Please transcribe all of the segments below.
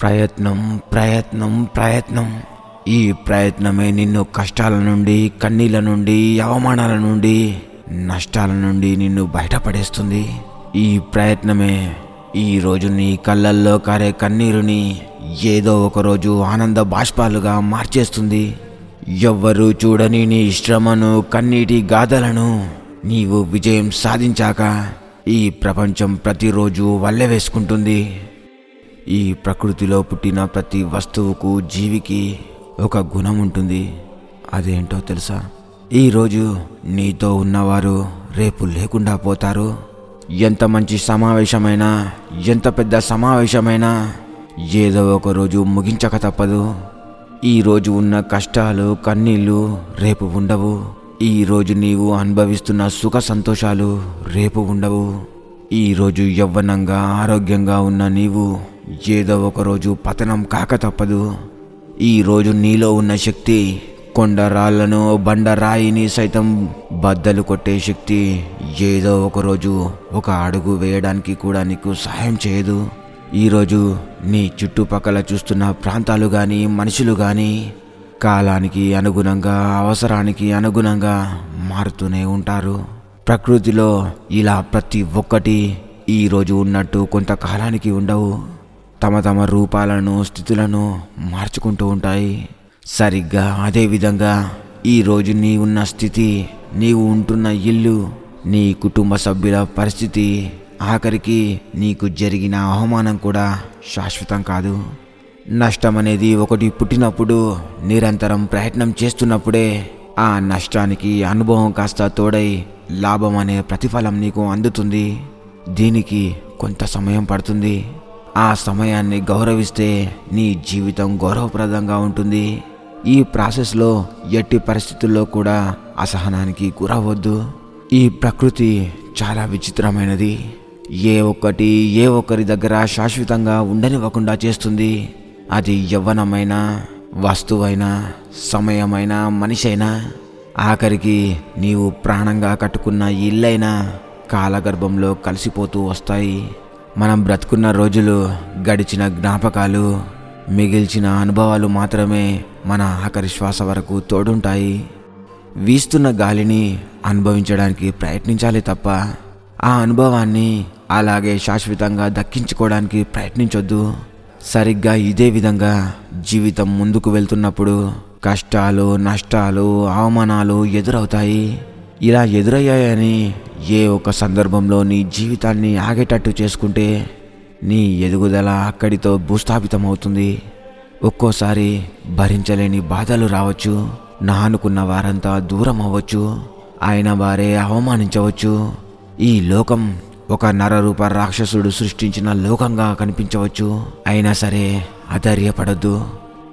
ప్రయత్నం ప్రయత్నం ప్రయత్నం ఈ ప్రయత్నమే నిన్ను కష్టాల నుండి, కన్నీళ్ళ నుండి, అవమానాల నుండి, నష్టాల నుండి నిన్ను బయటపడేస్తుంది. ఈ ప్రయత్నమే ఈరోజు నీ కళ్ళల్లో కారే కన్నీరుని ఏదో ఒకరోజు ఆనంద బాష్పాలుగా మార్చేస్తుంది. ఎవ్వరూ చూడని నీ శ్రమను, కన్నీటి గాథలను నీవు విజయం సాధించాక ఈ ప్రపంచం ప్రతిరోజు వల్లె వేసుకుంటుంది. ఈ ప్రకృతిలో పుట్టిన ప్రతి వస్తువుకు, జీవికి ఒక గుణం ఉంటుంది. అదేంటో తెలుసా? ఈరోజు నీతో ఉన్నవారు రేపు లేకుండా పోతారు. ఎంత మంచి సమావేశమైనా, ఎంత పెద్ద సమావేశమైనా ఏదో ఒకరోజు ముగించక తప్పదు. ఈరోజు ఉన్న కష్టాలు, కన్నీళ్ళు రేపు ఉండవు. ఈరోజు నీవు అనుభవిస్తున్న సుఖ సంతోషాలు రేపు ఉండవు. ఈరోజు యవ్వనంగా, ఆరోగ్యంగా ఉన్న నీవు ఏదో ఒకరోజు పతనం కాక తప్పదు. ఈరోజు నీలో ఉన్న శక్తి కొండరాళ్లను, బండరాయిని సైతం బద్దలు కొట్టే శక్తి ఏదో ఒకరోజు ఒక అడుగు వేయడానికి కూడా నీకు సహాయం చేయదు. ఈరోజు నీ చుట్టుపక్కల చూస్తున్న ప్రాంతాలు కానీ, మనుషులు కానీ కాలానికి అనుగుణంగా, అవసరానికి అనుగుణంగా మారుతూనే ఉంటారు. ప్రకృతిలో ఇలా ప్రతి ఒక్కటి ఈరోజు ఉన్నట్టు కొంతకాలానికి ఉండవు. తమ తమ రూపాలను, స్థితులను మార్చుకుంటూ ఉంటాయి. సరిగ్గా అదేవిధంగా ఈరోజు నీ ఉన్న స్థితి, నీవు ఉంటున్న ఇల్లు, నీ కుటుంబ సభ్యుల పరిస్థితి, ఆఖరికి నీకు జరిగిన అవమానం కూడా శాశ్వతం కాదు. నష్టం అనేది ఒకటి పుట్టినప్పుడు, నిరంతరం ప్రయత్నం చేస్తున్నప్పుడే ఆ నష్టానికి అనుభవం కాస్త తోడై లాభం అనే ప్రతిఫలం నీకు అందుతుంది. దీనికి కొంత సమయం పడుతుంది. ఆ సమయాన్ని గౌరవిస్తే నీ జీవితం గౌరవప్రదంగా ఉంటుంది. ఈ ప్రాసెస్లో ఎట్టి పరిస్థితుల్లో కూడా అసహనానికి గురవద్దు. ఈ ప్రకృతి చాలా విచిత్రమైనది. ఏ ఒక్కరి దగ్గర శాశ్వతంగా ఉండనివ్వకుండా చేస్తుంది. అది యవ్వనమైనా, వస్తువైనా, సమయమైనా, మనిషైనా, ఆఖరికి నీవు ప్రాణంగా కట్టుకున్న ఇల్లైనా కాలగర్భంలో కలిసిపోతూ వస్తాయి. మనం బ్రతుకున్న రోజులు, గడిచిన జ్ఞాపకాలు, మిగిల్చిన అనుభవాలు మాత్రమే మన ఆఖరి శ్వాస వరకు తోడుంటాయి. వీస్తున్న గాలిని అనుభవించడానికి ప్రయత్నించాలి తప్ప ఆ అనుభవాన్ని అలాగే శాశ్వతంగా దక్కించుకోవడానికి ప్రయత్నించొద్దు. సరిగ్గా ఇదే విధంగా జీవితం ముందుకు వెళ్తున్నప్పుడు కష్టాలు, నష్టాలు, అవమానాలు ఎదురవుతాయి. ఇలా ఎదురయ్యాయని ఏ ఒక్క సందర్భంలో నీ జీవితాన్ని ఆగేటట్టు చేసుకుంటే నీ ఎదుగుదల అక్కడితో భూస్థాపితమవుతుంది. ఒక్కోసారి భరించలేని బాధలు రావచ్చు. నా అనుకున్న వారంతా దూరం అవ్వచ్చు. ఆయన వారే అవమానించవచ్చు. ఈ లోకం ఒక నరరూప రాక్షసుడు సృష్టించిన లోకంగా కనిపించవచ్చు. అయినా సరే అధైర్యపడొద్దు.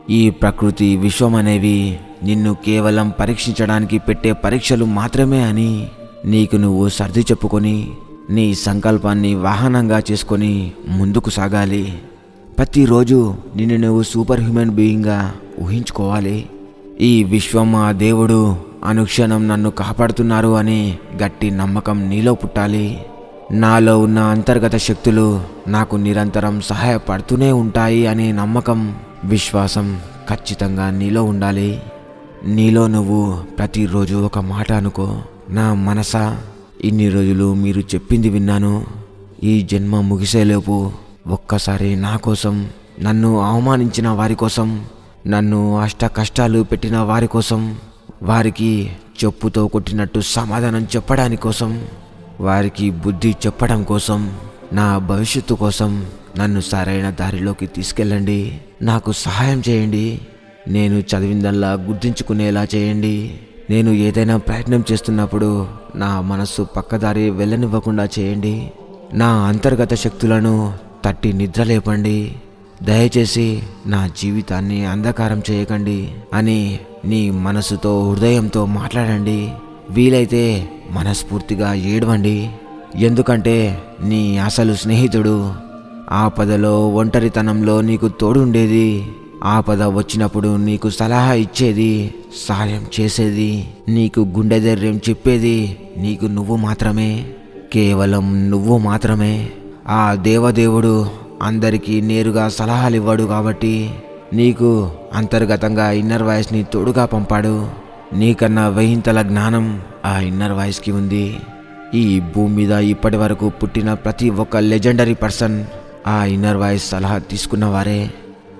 ఈ ప్రకృతి, విశ్వం అనేవి నిన్ను కేవలం పరీక్షించడానికి పెట్టే పరీక్షలు మాత్రమే అని నీకు నువ్వు సర్ది చెప్పుకొని నీ సంకల్పాన్ని వాహనంగా చేసుకొని ముందుకు సాగాలి. ప్రతిరోజు నిన్ను నువ్వు సూపర్ హ్యూమన్ బీయింగ్గా ఊహించుకోవాలి. ఈ విశ్వం, ఆ దేవుడు అనుక్షణం నన్ను కాపాడుతున్నారు అనే గట్టి నమ్మకం నీలో పుట్టాలి. నాలో ఉన్న అంతర్గత శక్తులు నాకు నిరంతరం సహాయపడుతూనే ఉంటాయి అనే నమ్మకం, విశ్వాసం ఖచ్చితంగా నీలో ఉండాలి. నీలో నువ్వు ప్రతిరోజు ఒక మాట అనుకో, నా మనసా, ఇన్ని రోజులు మీరు చెప్పింది విన్నాను. ఈ జన్మ ముగిసేలోపు ఒక్కసారి నా కోసం, నన్ను అవమానించిన వారి కోసం, నన్ను అష్ట కష్టాలు పెట్టిన వారి కోసం, వారికి చెప్పుతో కొట్టినట్టు సమాధానం చెప్పడానికి కోసం, వారికి బుద్ధి చెప్పడం కోసం, నా భవిష్యత్తు కోసం నన్ను సరైన దారిలోకి తీసుకెళ్ళండి. నాకు సహాయం చేయండి. నేను చదివిందల్లా గుర్తించుకునేలా చేయండి. నేను ఏదైనా ప్రయత్నం చేస్తున్నప్పుడు నా మనస్సు పక్కదారి వెళ్ళనివ్వకుండా చేయండి. నా అంతర్గత శక్తులను తట్టి నిద్రలేపండి. దయచేసి నా జీవితాన్ని అంధకారం చేయకండి అని నీ మనసుతో, హృదయంతో మాట్లాడండి. వీలైతే మనస్ఫూర్తిగా ఏడవండి. ఎందుకంటే నీ అసలు స్నేహితుడు ఆపదలో, ఒంటరితనంలో నీకు తోడుండేది, ఆపద వచ్చినప్పుడు నీకు సలహా ఇచ్చేది, సాయం చేసేది, నీకు గుండె ధైర్యం చెప్పేది నీకు నువ్వు మాత్రమే, కేవలం నువ్వు మాత్రమే. ఆ దేవదేవుడు అందరికీ నేరుగా సలహాలు ఇవ్వడు కాబట్టి నీకు అంతర్గతంగా ఇన్నర్ వాయిస్ని తోడుగా పంపాడు. నీకన్నా వెయ్యింతల జ్ఞానం ఆ ఇన్నర్ వాయిస్కి ఉంది. ఈ భూమి మీద ఇప్పటి వరకు పుట్టిన ప్రతి ఒక్క లెజెండరీ పర్సన్ ఆ ఇన్నర్ వాయిస్ సలహా తీసుకున్నవారే.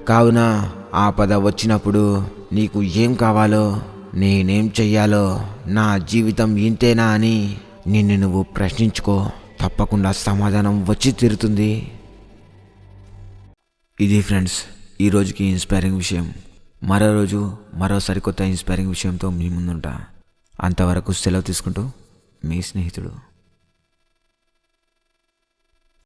కావున ఆపద వచ్చినప్పుడు నీకు ఏం కావాలో, నేనేం చెయ్యాలో, నా జీవితం ఇంతేనా అని నిన్ను నువ్వు ప్రశ్నించుకో. తప్పకుండా సమాధానం వచ్చి తీరుతుంది. ఇది ఫ్రెండ్స్ ఈ రోజుకి ఇన్స్పైరింగ్ విషయం. మరో రోజు మరో సరికొత్త ఇన్స్పైరింగ్ విషయంతో మీ ముందుంటా. అంతవరకు సెలవు తీసుకుంటూ మీ స్నేహితుడు.